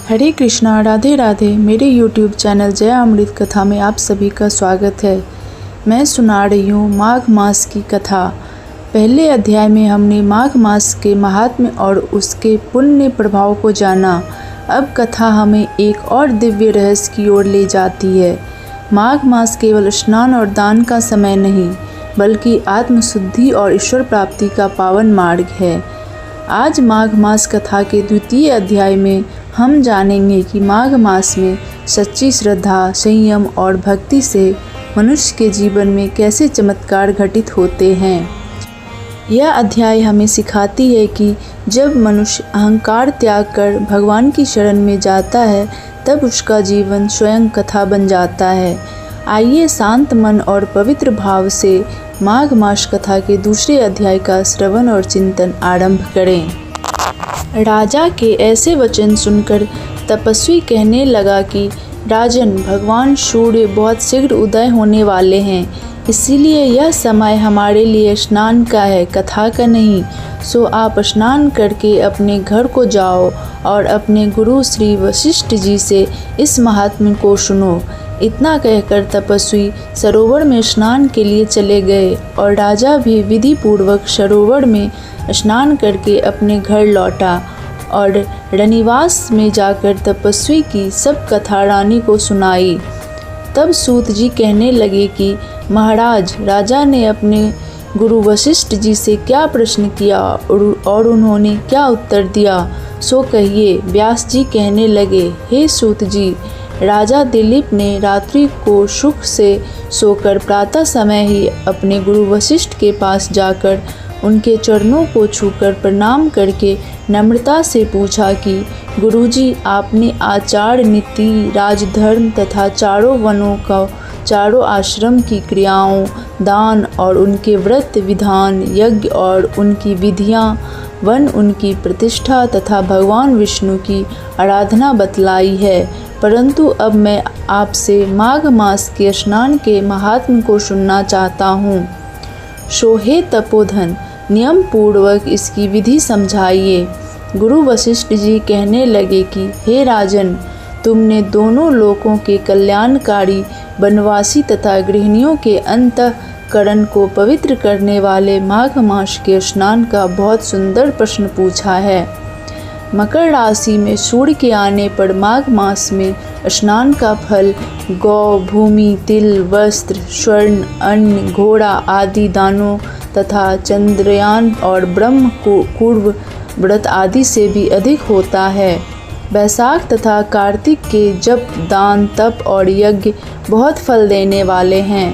हरे कृष्णा, राधे राधे। मेरे YouTube channel जय अमृत कथा में आप सभी का स्वागत है। मैं सुना रही हूँ माघ मास की कथा। पहले अध्याय में हमने माघ मास के महात्म्य और उसके पुण्य प्रभाव को जाना। अब कथा हमें एक और दिव्य रहस्य की ओर ले जाती है। माघ मास केवल स्नान और दान का समय नहीं, बल्कि आत्मशुद्धि और ईश्वर प्राप्ति का पावन मार्ग है। आज माघ मास कथा के द्वितीय अध्याय में हम जानेंगे कि माघ मास में सच्ची श्रद्धा, संयम और भक्ति से मनुष्य के जीवन में कैसे चमत्कार घटित होते हैं। यह अध्याय हमें सिखाती है कि जब मनुष्य अहंकार त्याग कर भगवान की शरण में जाता है, तब उसका जीवन स्वयं कथा बन जाता है। आइए शांत मन और पवित्र भाव से माघ मास कथा के दूसरे अध्याय का श्रवण और चिंतन आरंभ करें। राजा के ऐसे वचन सुनकर तपस्वी कहने लगा कि राजन, भगवान सूर्य बहुत शीघ्र उदय होने वाले हैं, इसीलिए यह समय हमारे लिए स्नान का है, कथा का नहीं। सो आप स्नान करके अपने घर को जाओ और अपने गुरु श्री वशिष्ठ जी से इस महात्म्य को सुनो। इतना कहकर तपस्वी सरोवर में स्नान के लिए चले गए और राजा भी विधि पूर्वक सरोवर में स्नान करके अपने घर लौटा और रनिवास में जाकर तपस्वी की सब कथा रानी को सुनाई। तब सूत जी कहने लगे कि महाराज, राजा ने अपने गुरु वशिष्ठ जी से क्या प्रश्न किया और उन्होंने क्या उत्तर दिया, सो कहिए। व्यास जी कहने लगे, हे सूत जी, राजा दिलीप ने रात्रि को सुख से सोकर प्रातः समय ही अपने गुरु वशिष्ठ के पास जाकर उनके चरणों को छूकर प्रणाम करके नम्रता से पूछा कि गुरुजी, आपने आचार, नीति, राजधर्म तथा चारों वनों का, चारों आश्रम की क्रियाओं, दान और उनके व्रत विधान, यज्ञ और उनकी विधियाँ, वन उनकी प्रतिष्ठा तथा भगवान विष्णु की आराधना बतलाई है, परंतु अब मैं आपसे माघ मास के स्नान के महात्म्य को सुनना चाहता हूँ। सो हे तपोधन, नियम पूर्वक इसकी विधि समझाइए। गुरु वशिष्ठ जी कहने लगे कि हे राजन, तुमने दोनों लोकों के कल्याणकारी, वनवासी तथा गृहिणियों के अंतःकरण को पवित्र करने वाले माघ मास के स्नान का बहुत सुंदर प्रश्न पूछा है। मकर राशि में सूर्य के आने पर माघ मास में स्नान का फल गौ, भूमि, तिल, वस्त्र, स्वर्ण, अन्न, घोड़ा आदि दानों तथा चंद्रयान और ब्रह्म पूर्व व्रत आदि से भी अधिक होता है। बैसाख तथा कार्तिक के जप, दान, तप और यज्ञ बहुत फल देने वाले हैं,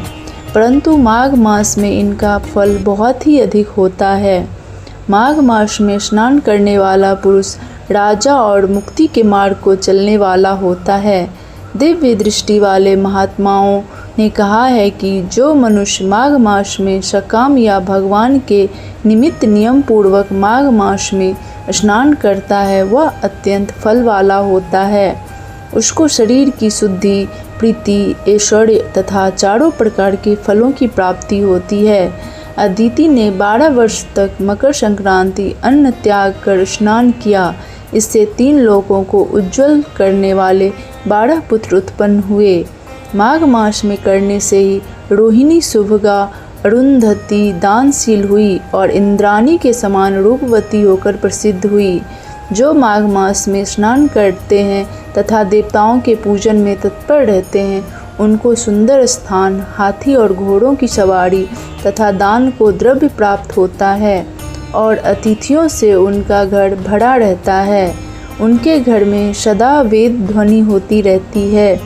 परंतु माघ मास में इनका फल बहुत ही अधिक होता है। माघ मास में स्नान करने वाला पुरुष राजा और मुक्ति के मार्ग को चलने वाला होता है। दिव्य दृष्टि वाले महात्माओं ने कहा है कि जो मनुष्य माघ मास में सकाम या भगवान के निमित्त नियम पूर्वक माघ मास में स्नान करता है, वह अत्यंत फल वाला होता है। उसको शरीर की शुद्धि, प्रीति, ऐश्वर्य तथा चारों प्रकार के फलों की प्राप्ति होती है। अदिति ने 12 वर्ष तक मकर संक्रांति अन्न त्याग कर स्नान किया। इससे 3 लोकों को उज्जवल करने वाले 12 पुत्र उत्पन्न हुए। माघ मास में करने से ही रोहिणी, सुभगा, अरुंधति दानशील हुई और इंद्राणी के समान रूपवती होकर प्रसिद्ध हुई। जो माघ मास में स्नान करते हैं तथा देवताओं के पूजन में तत्पर रहते हैं, उनको सुंदर स्थान, हाथी और घोड़ों की सवारी तथा दान को द्रव्य प्राप्त होता है और अतिथियों से उनका घर भरा रहता है। उनके घर में सदा वेद ध्वनि होती रहती है।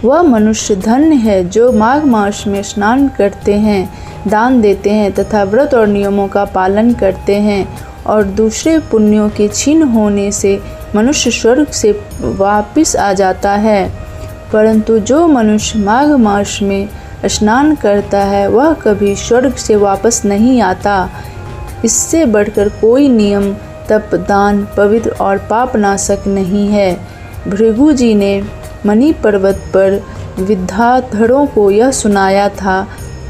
वह मनुष्य धन्य है जो माघ मास में स्नान करते हैं, दान देते हैं तथा व्रत और नियमों का पालन करते हैं और दूसरे पुण्यों के क्षीण होने से मनुष्य स्वर्ग से वापस आ जाता है। परंतु जो मनुष्य माघ मास में स्नान करता है, वह कभी स्वर्ग से वापस नहीं आता। इससे बढ़कर कोई नियम, तप, दान, पवित्र और पापनाशक नहीं है। भृगु जी ने मणि पर्वत पर विद्याधरों को यह सुनाया था।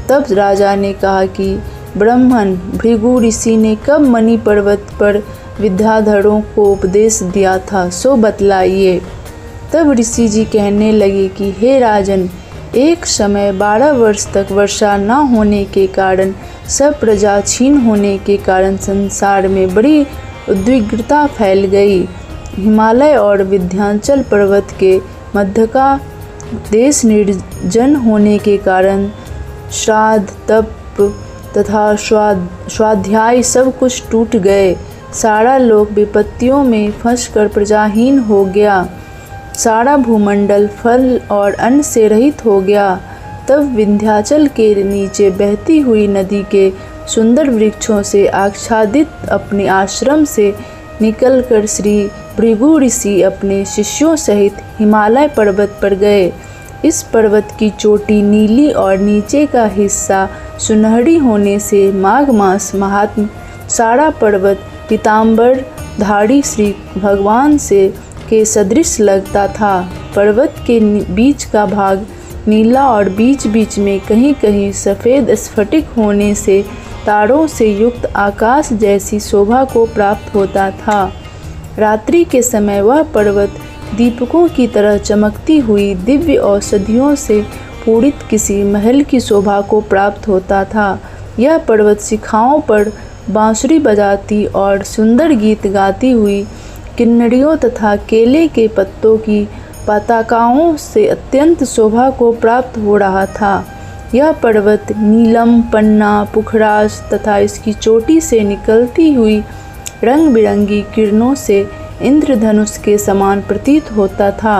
तब राजा ने कहा कि ब्राह्मण, भृगु ऋषि ने कब मणि पर्वत पर विद्याधरों को उपदेश दिया था, सो बतलाइए। तब ऋषि जी कहने लगे कि हे राजन, एक समय 12 वर्ष तक वर्षा न होने के कारण, सब प्रजा क्षीण होने के कारण संसार में बड़ी उद्विग्नता फैल गई। हिमालय और विंध्याचल पर्वत के मध्य का देश निर्जन होने के कारण श्राद्ध, तप तथा स्वाध्याय सब कुछ टूट गए। सारा लोक विपत्तियों में फंसकर प्रजाहीन हो गया। सारा भूमंडल फल और अन्न से रहित हो गया। तब विंध्याचल के नीचे बहती हुई नदी के सुंदर वृक्षों से आच्छादित अपने आश्रम से निकलकर श्री भृगु ऋषि अपने शिष्यों सहित हिमालय पर्वत पर गए। इस पर्वत की चोटी नीली और नीचे का हिस्सा सुनहरी होने से माघ मास महात्म सारा पर्वत पीताम्बर धारी श्री भगवान से के सदृश लगता था। पर्वत के बीच का भाग नीला और बीच बीच में कहीं कहीं सफ़ेद स्फटिक होने से तारों से युक्त आकाश जैसी शोभा को प्राप्त होता था। रात्रि के समय वह पर्वत दीपकों की तरह चमकती हुई दिव्य औषधियों से पूरित किसी महल की शोभा को प्राप्त होता था। यह पर्वत शिखाओं पर बांसुरी बजाती और सुंदर गीत गाती हुई किन्नरियों तथा केले के पत्तों की पताकाओं से अत्यंत शोभा को प्राप्त हो रहा था। यह पर्वत नीलम, पन्ना, पुखराज तथा इसकी चोटी से निकलती हुई रंग बिरंगी किरणों से इंद्रधनुष के समान प्रतीत होता था।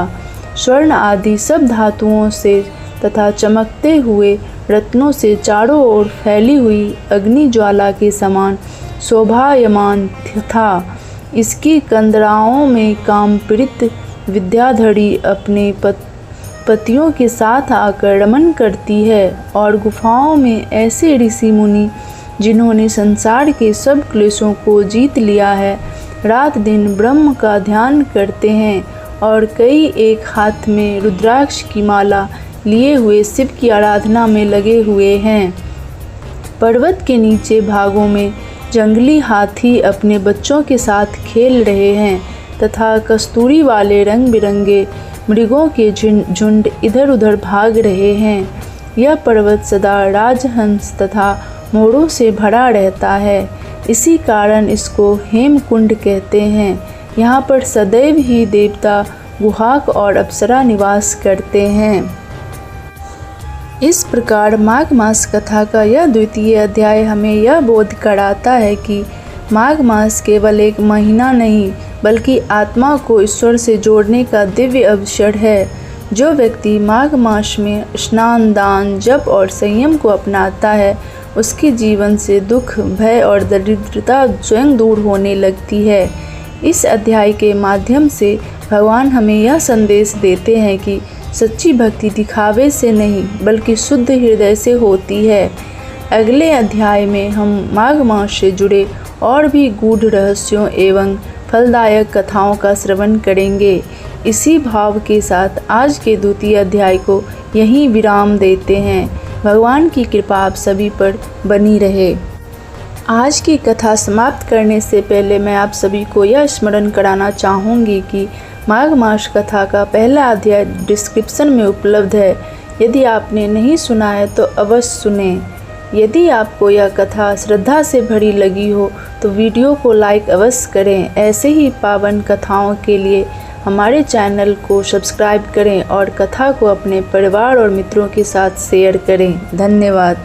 स्वर्ण आदि सब धातुओं से तथा चमकते हुए रत्नों से चारों ओर फैली हुई अग्नि ज्वाला के समान शोभायमान था। इसकी कंदराओं में कामपीड़ित विद्याधरी अपने पतियों के साथ आकर रमन करती है और गुफाओं में ऐसे ऋषि मुनि जिन्होंने संसार के सब क्लेशों को जीत लिया है, रात दिन ब्रह्म का ध्यान करते हैं और कई एक हाथ में रुद्राक्ष की माला लिए हुए शिव की आराधना में लगे हुए हैं। पर्वत के नीचे भागों में जंगली हाथी अपने बच्चों के साथ खेल रहे हैं तथा कस्तूरी वाले रंग बिरंगे मृगों के झुंड इधर उधर भाग रहे हैं। यह पर्वत सदा राजहंस तथा मोरों से भरा रहता है, इसी कारण इसको हेमकुंड कहते हैं। यहाँ पर सदैव ही देवता, गुहाक और अप्सरा निवास करते हैं। इस प्रकार माघ मास कथा का यह द्वितीय अध्याय हमें यह बोध कराता है कि माघ मास केवल एक महीना नहीं बल्कि आत्मा को ईश्वर से जोड़ने का दिव्य अवसर है। जो व्यक्ति माघ मास में स्नान, दान, जप और संयम को अपनाता है, उसके जीवन से दुख, भय और दरिद्रता स्वयं दूर होने लगती है। इस अध्याय के माध्यम से भगवान हमें यह संदेश देते हैं कि सच्ची भक्ति दिखावे से नहीं बल्कि शुद्ध हृदय से होती है। अगले अध्याय में हम माघ मास से जुड़े और भी गूढ़ रहस्यों एवं फलदायक कथाओं का श्रवण करेंगे। इसी भाव के साथ आज के द्वितीय अध्याय को यहीं विराम देते हैं। भगवान की कृपा आप सभी पर बनी रहे। आज की कथा समाप्त करने से पहले मैं आप सभी को यह स्मरण कराना चाहूँगी कि माघ मास कथा का पहला अध्याय डिस्क्रिप्शन में उपलब्ध है। यदि आपने नहीं सुना है तो अवश्य सुनें। यदि आपको यह कथा श्रद्धा से भरी लगी हो तो वीडियो को लाइक अवश्य करें। ऐसे ही पावन कथाओं के लिए हमारे चैनल को सब्सक्राइब करें और कथा को अपने परिवार और मित्रों के साथ शेयर करें। धन्यवाद।